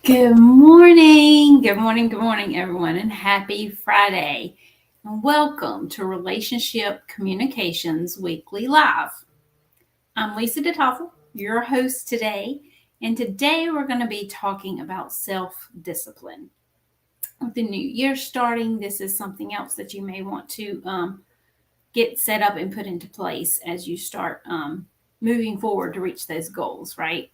Good morning. Good morning. Good morning, everyone, and happy Friday. And welcome to Relationship Communications Weekly Live. I'm Lisa DeToffel, your host today, and today we're going to be talking about self-discipline. With the new year starting, this is something else that you may want to get set up and put into place as you start moving forward to reach those goals, right?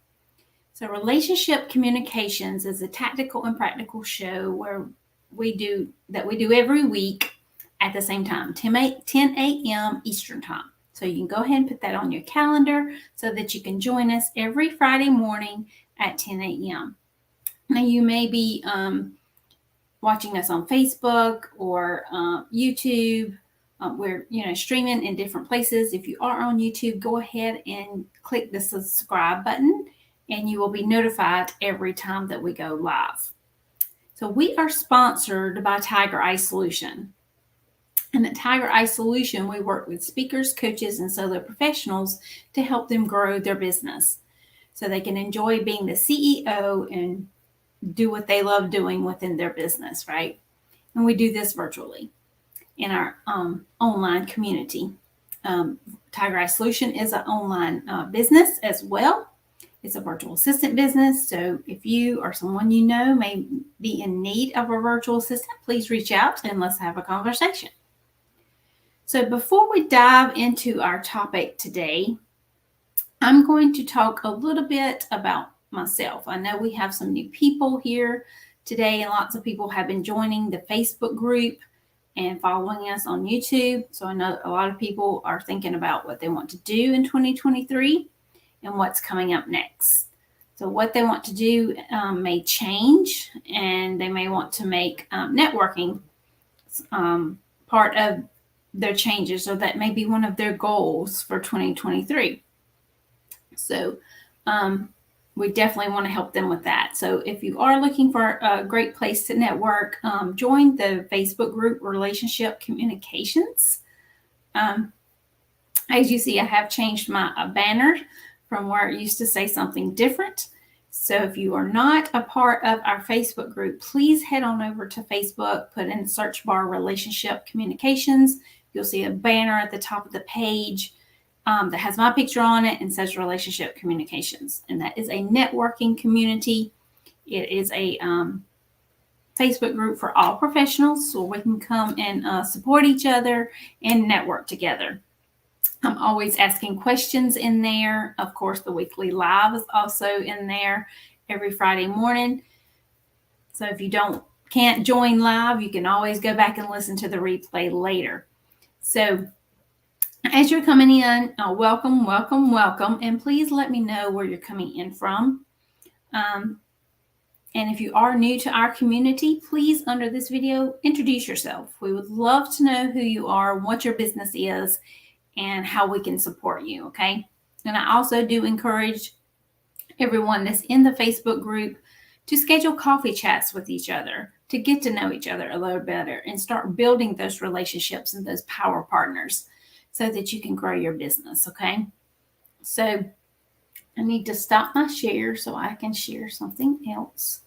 So, Relationship Communications is a tactical and practical show where we do every week at the same time, 10 a.m. Eastern Time. So, you can go ahead and put that on your calendar so that you can join us every Friday morning at 10 a.m. Now, you may be watching us on Facebook or YouTube. We're streaming in different places. If you are on YouTube, go ahead and click the subscribe button and you will be notified every time that we go live. So we are sponsored by Tiger Eye Solution. And at Tiger Eye Solution, we work with speakers, coaches, and solo professionals to help them grow their business so they can enjoy being the CEO and do what they love doing within their business, right? And we do this virtually in our online community. Tiger Eye Solution is an online business as well. It's a virtual assistant business. So if you or someone you know may be in need of a virtual assistant, please reach out and let's have a conversation. So before we dive into our topic today, I'm going to talk a little bit about myself. I know we have some new people here today, and lots of people have been joining the Facebook group and following us on YouTube. So I know a lot of people are thinking about what they want to do in 2023 and what's coming up next. So what they want to do may change, and they may want to make networking part of their changes, so that may be one of their goals for 2023. So we definitely want to help them with that. So if you are looking for a great place to network, join the Facebook group Relationship Communications. As you see, I have changed my banner from where it used to say something different. So if you are not a part of our Facebook group, please head on over to Facebook, put in the search bar Relationship Communications. You'll see a banner at the top of the page that has my picture on it and says Relationship Communications. And that is a networking community. It is a Facebook group for all professionals, so we can come and support each other and network together. I'm always asking questions in there. Of course, the weekly live is also in there every Friday morning. So if you can't join live, you can always go back and listen to the replay later. So as you're coming in, welcome, welcome, welcome. And please let me know where you're coming in from. And if you are new to our community, please, under this video, introduce yourself. We would love to know who you are, what your business is, and how we can support you, okay? And I also do encourage everyone that's in the Facebook group to schedule coffee chats with each other, to get to know each other a little better and start building those relationships and those power partners so that you can grow your business, okay? So I need to stop my share so I can share something else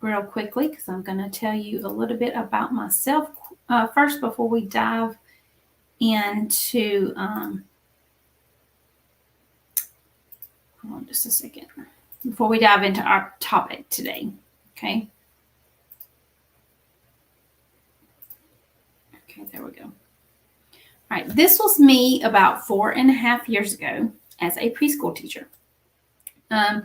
real quickly, because I'm going to tell you a little bit about myself first before we dive into hold on just a second before we dive into our topic today. Okay, there we go. All right, this was me about 4.5 years ago as a preschool teacher. I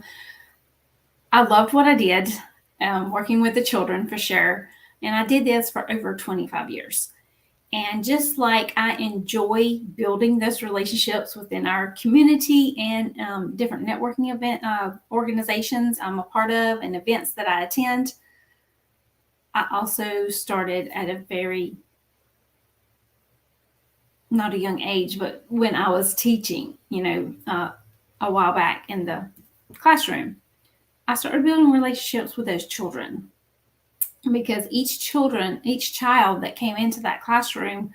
loved what I did, working with the children for sure, and I did this for over 25 years. And just like I enjoy building those relationships within our community and different networking event organizations I'm a part of and events that I attend, I also started at a very, not a young age, but when I was teaching, a while back in the classroom, I started building relationships with those children. Because each child that came into that classroom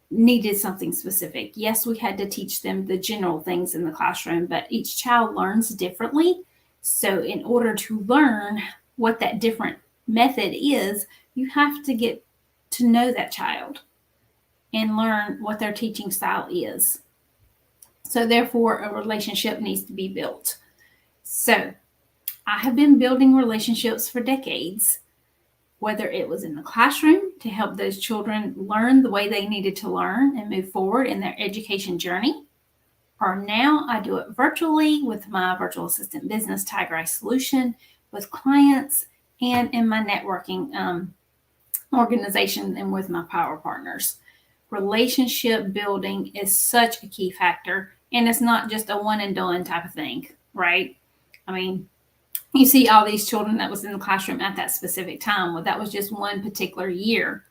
needed something specific. Yes, we had to teach them the general things in the classroom, but each child learns differently. So in order to learn what that different method is, you have to get to know that child and learn what their teaching style is. So therefore, a relationship needs to be built. So I have been building relationships for decades, whether it was in the classroom to help those children learn the way they needed to learn and move forward in their education journey, or now I do it virtually with my virtual assistant business, Tiger Eye Solution, with clients and in my networking organization and with my power partners. Relationship building is such a key factor, and it's not just a one and done type of thing, right? I mean, you see all these children that was in the classroom at that specific time. Well, that was just one particular year.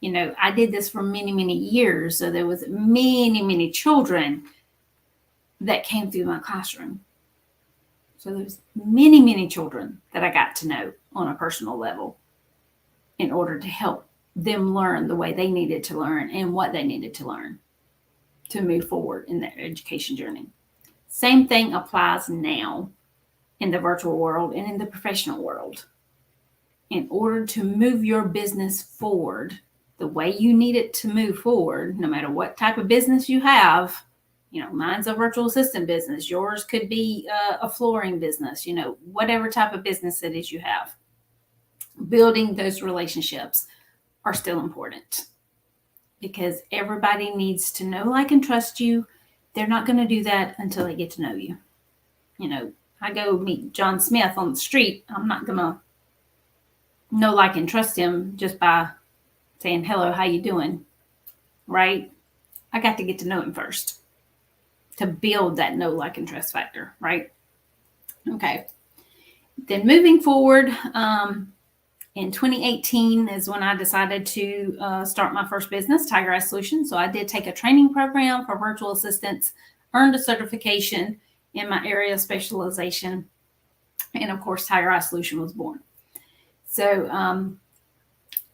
You know, I did this for many, many years. So there was many, many children that came through my classroom. So there's many, many children that I got to know on a personal level in order to help them learn the way they needed to learn and what they needed to learn to move forward in their education journey. Same thing applies now in the virtual world and in the professional world. In order to move your business forward the way you need it to move forward, no matter what type of business you have, you know, mine's a virtual assistant business, yours could be a flooring business, you know, whatever type of business it is you have, building those relationships are still important because everybody needs to know, like, and trust you. They're not going to do that until they get to know you. You know, I go meet John Smith on the street. I'm not going to know, like, and trust him just by saying, hello, how you doing? Right? I got to get to know him first to build that know, like, and trust factor, right? Okay. Then moving forward, in 2018 is when I decided to start my first business, Tiger Eye Solution. So I did take a training program for virtual assistants, earned a certification in my area of specialization, and of course, Tiger Eye Solution was born. So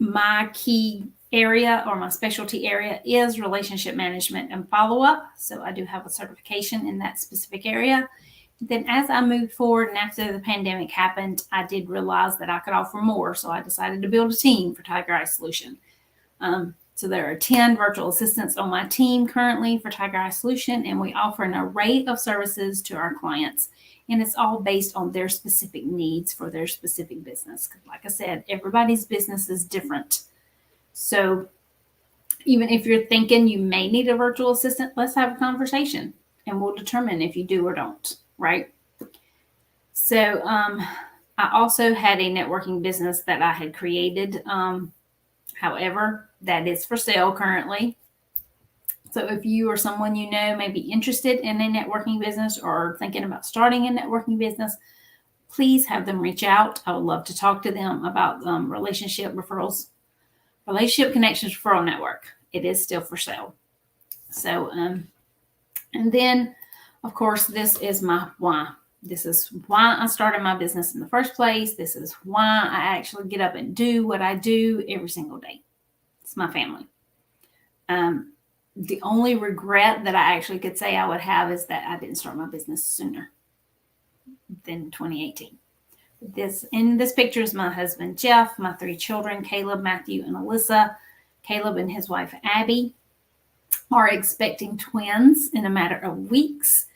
my key area or my specialty area is relationship management and follow-up. So I do have a certification in that specific area. Then as I moved forward and after the pandemic happened, I did realize that I could offer more. So I decided to build a team for Tiger Eye Solution. So there are 10 virtual assistants on my team currently for Tiger Eye Solution, and we offer an array of services to our clients. And it's all based on their specific needs for their specific business. Like I said, everybody's business is different. So even if you're thinking you may need a virtual assistant, let's have a conversation and we'll determine if you do or don't, right? So I also had a networking business that I had created. However, that is for sale currently. So if you or someone you know may be interested in a networking business or thinking about starting a networking business, please have them reach out. I would love to talk to them about relationship referrals, relationship connections referral network. It is still for sale. So, and then of course, this is my why. This is why I started my business in the first place. This is why I actually get up and do what I do every single day. It's my family. The only regret that I actually could say I would have is that I didn't start my business sooner than 2018. In this picture is my husband, Jeff, my 3 children, Caleb, Matthew, and Alyssa. Caleb and his wife, Abby, are expecting twins in a matter of weeks.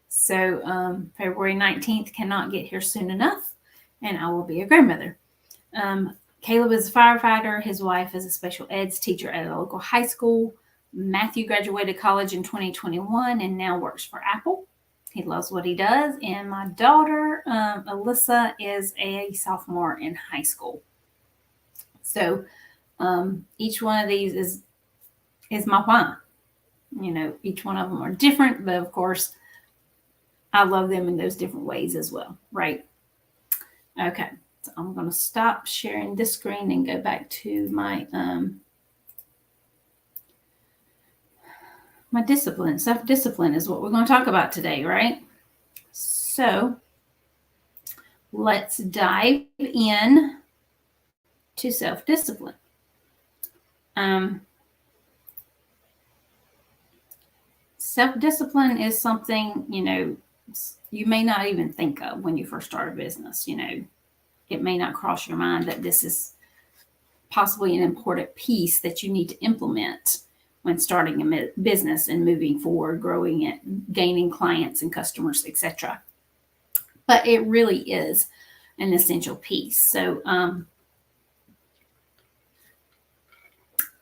So February 19th cannot get here soon enough, and I will be a grandmother. Caleb is a firefighter. His wife is a special eds teacher at a local high school. Matthew graduated college in 2021 and now works for Apple. He loves what he does. And my daughter, Alyssa, is a sophomore in high school. So each one of these is my why. You know, each one of them are different, but of course, I love them in those different ways as well, right? Okay, so I'm going to stop sharing this screen and go back to my my discipline. Self-discipline is what we're going to talk about today, right? So let's dive in to self-discipline. Self-discipline is something, you know, you may not even think of when you first start a business. It may not cross your mind that this is possibly an important piece that you need to implement when starting a business and moving forward, growing it, gaining clients and customers, etc. But it really is an essential piece. So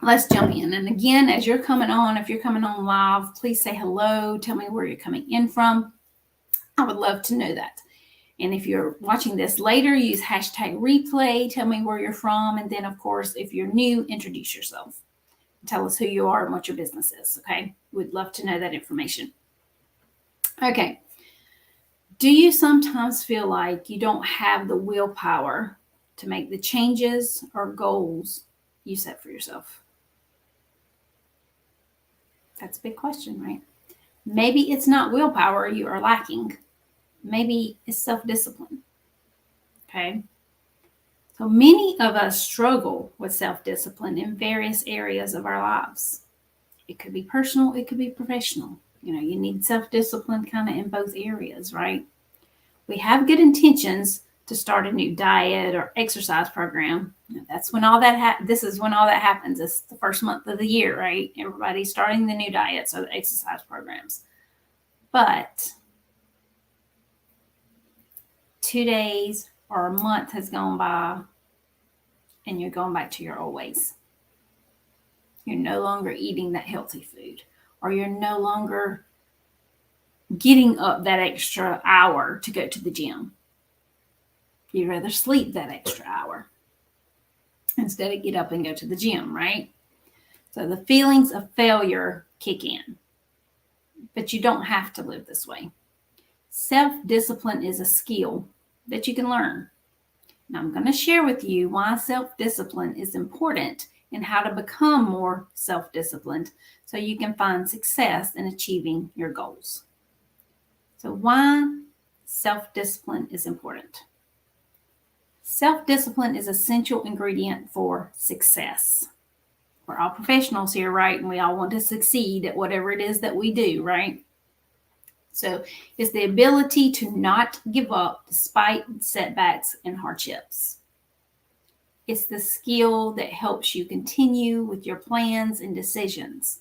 let's jump in. And again, as you're coming on, if you're coming on live, please say hello. Tell me where you're coming in from. I would love to know that. And if you're watching this later, use hashtag replay. Tell me where you're from. And then, of course, if you're new, introduce yourself. Tell us who you are and what your business is, okay? We'd love to know that information. Okay. Do you sometimes feel like you don't have the willpower to make the changes or goals you set for yourself? That's a big question, right? Maybe it's not willpower you are lacking. Maybe it's self-discipline, okay? So many of us struggle with self-discipline in various areas of our lives. It could be personal, it could be professional. You need self-discipline kind of in both areas, right? We have good intentions to start a new diet or exercise program. That's when all that this is when all that happens. It's the first month of the year, right? Everybody's starting the new diets or the exercise programs. But 2 days or a month has gone by and you're going back to your old ways. You're no longer eating that healthy food, or you're no longer getting up that extra hour to go to the gym. You'd rather sleep that extra hour instead of get up and go to the gym, right? So the feelings of failure kick in, but you don't have to live this way. Self-discipline is a skill that you can learn. And I'm going to share with you why self-discipline is important and how to become more self-disciplined so you can find success in achieving your goals. So why self-discipline is important. Self-discipline is an essential ingredient for success. We're all professionals here, right? And we all want to succeed at whatever it is that we do, right? So it's the ability to not give up despite setbacks and hardships. It's the skill that helps you continue with your plans and decisions,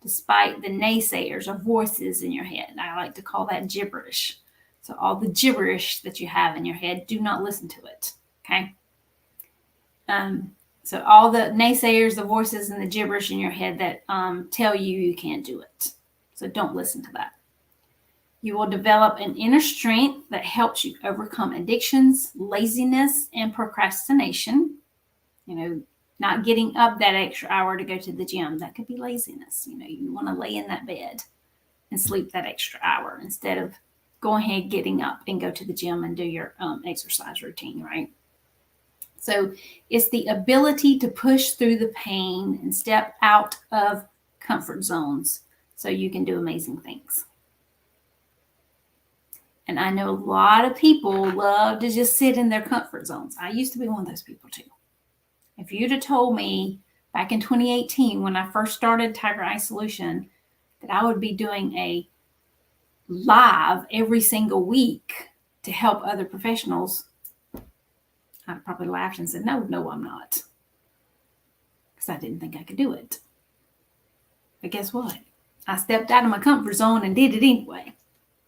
despite the naysayers or voices in your head. I like to call that gibberish. So all the gibberish that you have in your head, do not listen to it, okay? So all the naysayers, the voices, and the gibberish in your head that tell you can't do it. So don't listen to that. You will develop an inner strength that helps you overcome addictions, laziness, and procrastination. Not getting up that extra hour to go to the gym. That could be laziness. You want to lay in that bed and sleep that extra hour instead of going ahead, getting up and go to the gym and do your exercise routine, right? So it's the ability to push through the pain and step out of comfort zones so you can do amazing things. And I know a lot of people love to just sit in their comfort zones. I used to be one of those people too. If you'd have told me back in 2018, when I first started Tiger Eye Solution, that I would be doing a live every single week to help other professionals, I'd probably laughed and said, no, I'm not. Because I didn't think I could do it. But guess what? I stepped out of my comfort zone and did it anyway.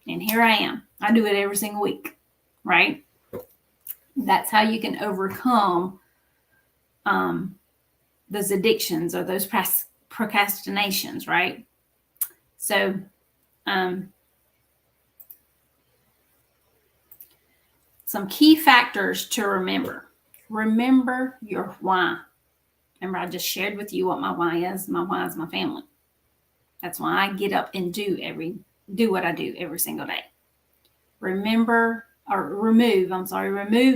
And here I am. I do it every single week, right? That's how you can overcome those addictions or those procrastinations, right? So, some key factors to remember. Remember your why. Remember, I just shared with you what my why is. My why is my family. That's why I get up and do what I do every single day. Remove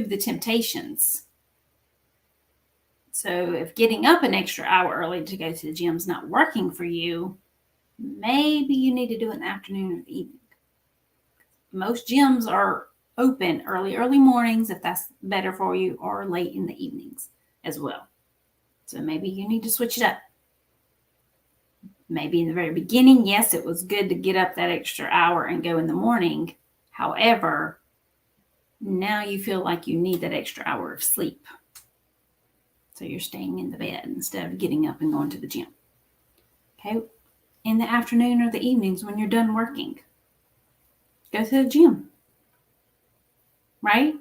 the temptations. So if getting up an extra hour early to go to the gym is not working for you, maybe you need to do it in the afternoon or the evening. Most gyms are open early mornings if that's better for you, or late in the evenings as well. So maybe you need to switch it up. Maybe in the very beginning, yes, it was good to get up that extra hour and go in the morning. However, now you feel like you need that extra hour of sleep. So you're staying in the bed instead of getting up and going to the gym. Okay? In the afternoon or the evenings when you're done working, go to the gym. Right?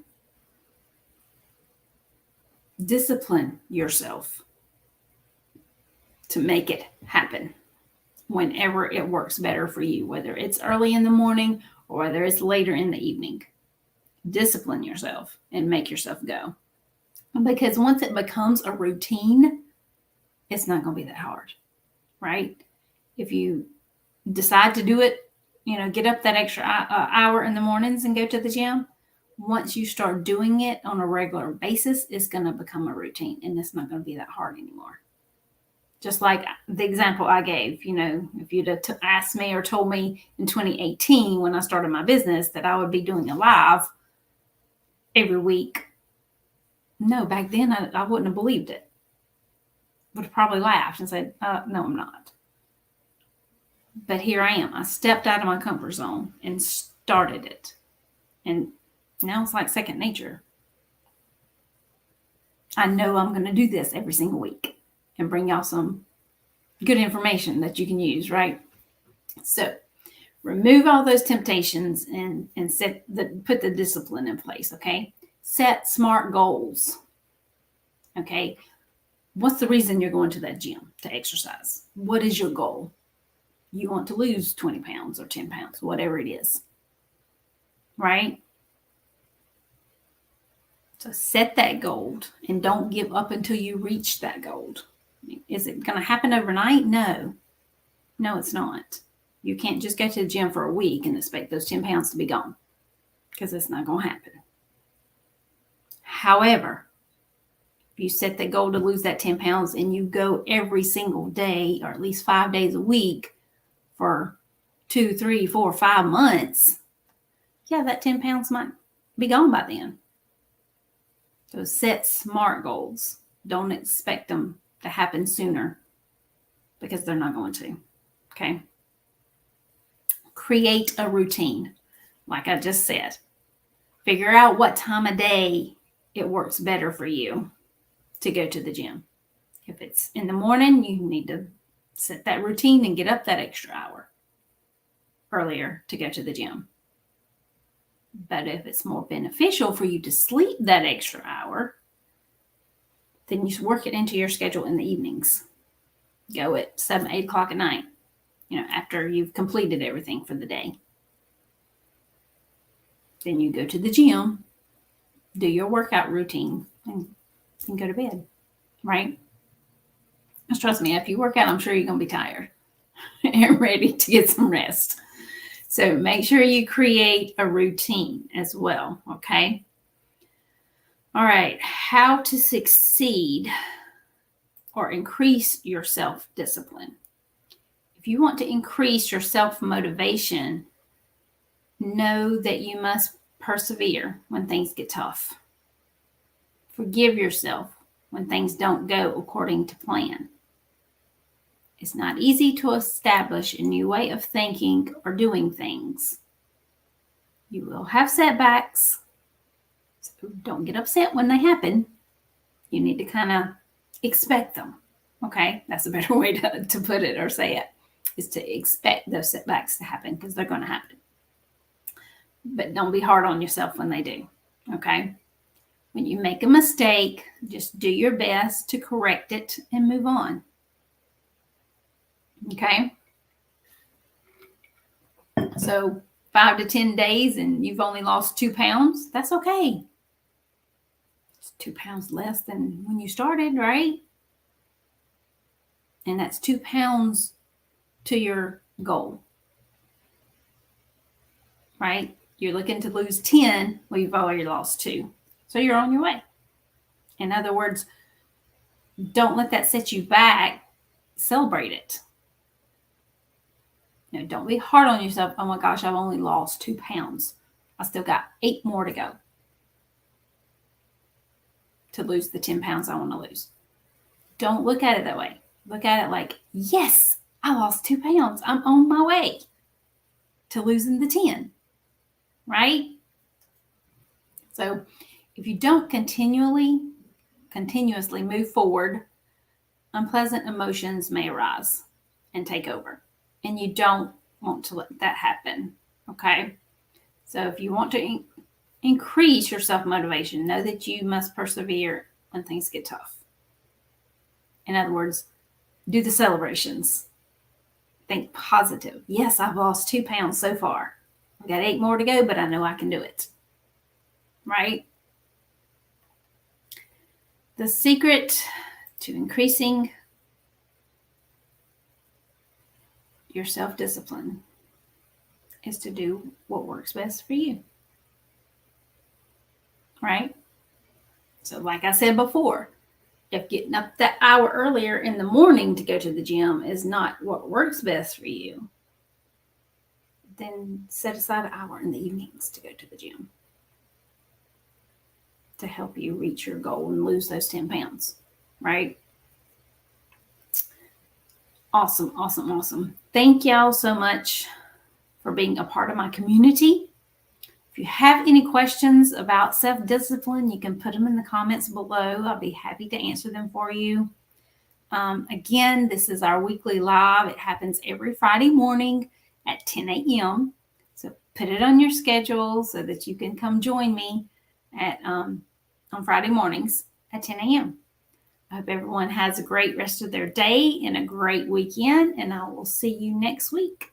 Discipline yourself to make it happen whenever it works better for you, whether it's early in the morning or whether it's later in the evening. Discipline yourself and make yourself go. Because once it becomes a routine, it's not going to be that hard, right? If you decide to do it, get up that extra hour in the mornings and go to the gym, once you start doing it on a regular basis, it's going to become a routine and it's not going to be that hard anymore. Just like the example I gave, if you'd have asked me or told me in 2018 when I started my business that I would be doing a live every week, no, back then I wouldn't have believed it. Would have probably laughed and said, no, I'm not. But here I am. I stepped out of my comfort zone and started it. And now it's like second nature. I know I'm going to do this every single week and bring y'all some good information that you can use, right? So remove all those temptations and put the discipline in place, okay? Set smart goals, okay? What's the reason you're going to that gym to exercise? What is your goal? You want to lose 20 pounds or 10 pounds, whatever it is, right? So set that goal and don't give up until you reach that goal. Is it going to happen overnight? No, it's not. You can't just go to the gym for a week and expect those 10 pounds to be gone because it's not going to happen. However, if you set the goal to lose that 10 pounds and you go every single day or at least 5 days a week for 2, 3, 4, 5 months, that 10 pounds might be gone by then. So set smart goals. Don't expect them to happen sooner because they're not going to. Okay. Create a routine. Like I just said, figure out what time of day it works better for you to go to the gym. If it's in the morning, you need to set that routine and get up that extra hour earlier to go to the gym. But if it's more beneficial for you to sleep that extra hour, then you work it into your schedule in the evenings. Go at 7, 8 o'clock at night, after you've completed everything for the day. Then you go to the gym, do your workout routine, and go to bed, right? Just trust me, if you work out, I'm sure you're going to be tired and ready to get some rest. So make sure you create a routine as well, okay? All right, how to succeed or increase your self-discipline. If you want to increase your self-motivation, know that you must persevere when things get tough. Forgive yourself when things don't go according to plan. It's not easy to establish a new way of thinking or doing things. You will have setbacks, so don't get upset when they happen. You need to kind of expect them, okay? That's a better way to put it or say it, is to expect those setbacks to happen because they're going to happen. But don't be hard on yourself when they do, okay? When you make a mistake, just do your best to correct it and move on. Okay. So 5 to 10 days and you've only lost 2 pounds. That's okay. It's 2 pounds less than when you started, right? And that's 2 pounds to your goal, right? You're looking to lose 10. Well, you've already lost 2. So you're on your way. In other words, don't let that set you back. Celebrate it. Don't be hard on yourself. Oh my gosh, I've only lost 2 pounds. I still got 8 more to go to lose the 10 pounds I want to lose. Don't look at it that way. Look at it like, yes, I lost 2 pounds. I'm on my way to losing the 10. right? So if you don't continuously move forward, unpleasant emotions may arise and take over. And you don't want to let that happen, okay? So if you want to increase your self-motivation, know that you must persevere when things get tough. In other words, do the celebrations. Think positive. Yes, I've lost 2 pounds so far. I've got 8 more to go, but I know I can do it. Right? The secret to increasing your self-discipline is to do what works best for you. Right? So like I said before, if getting up that hour earlier in the morning to go to the gym is not what works best for you, then set aside an hour in the evenings to go to the gym to help you reach your goal and lose those 10 pounds, right? Awesome, awesome, awesome. Thank y'all so much for being a part of my community. If you have any questions about self-discipline, you can put them in the comments below. I'll be happy to answer them for you. Again, this is our weekly live. It happens every Friday morning at 10 a.m. So put it on your schedule so that you can come join me at on Friday mornings at 10 a.m. I hope everyone has a great rest of their day and a great weekend, and I will see you next week.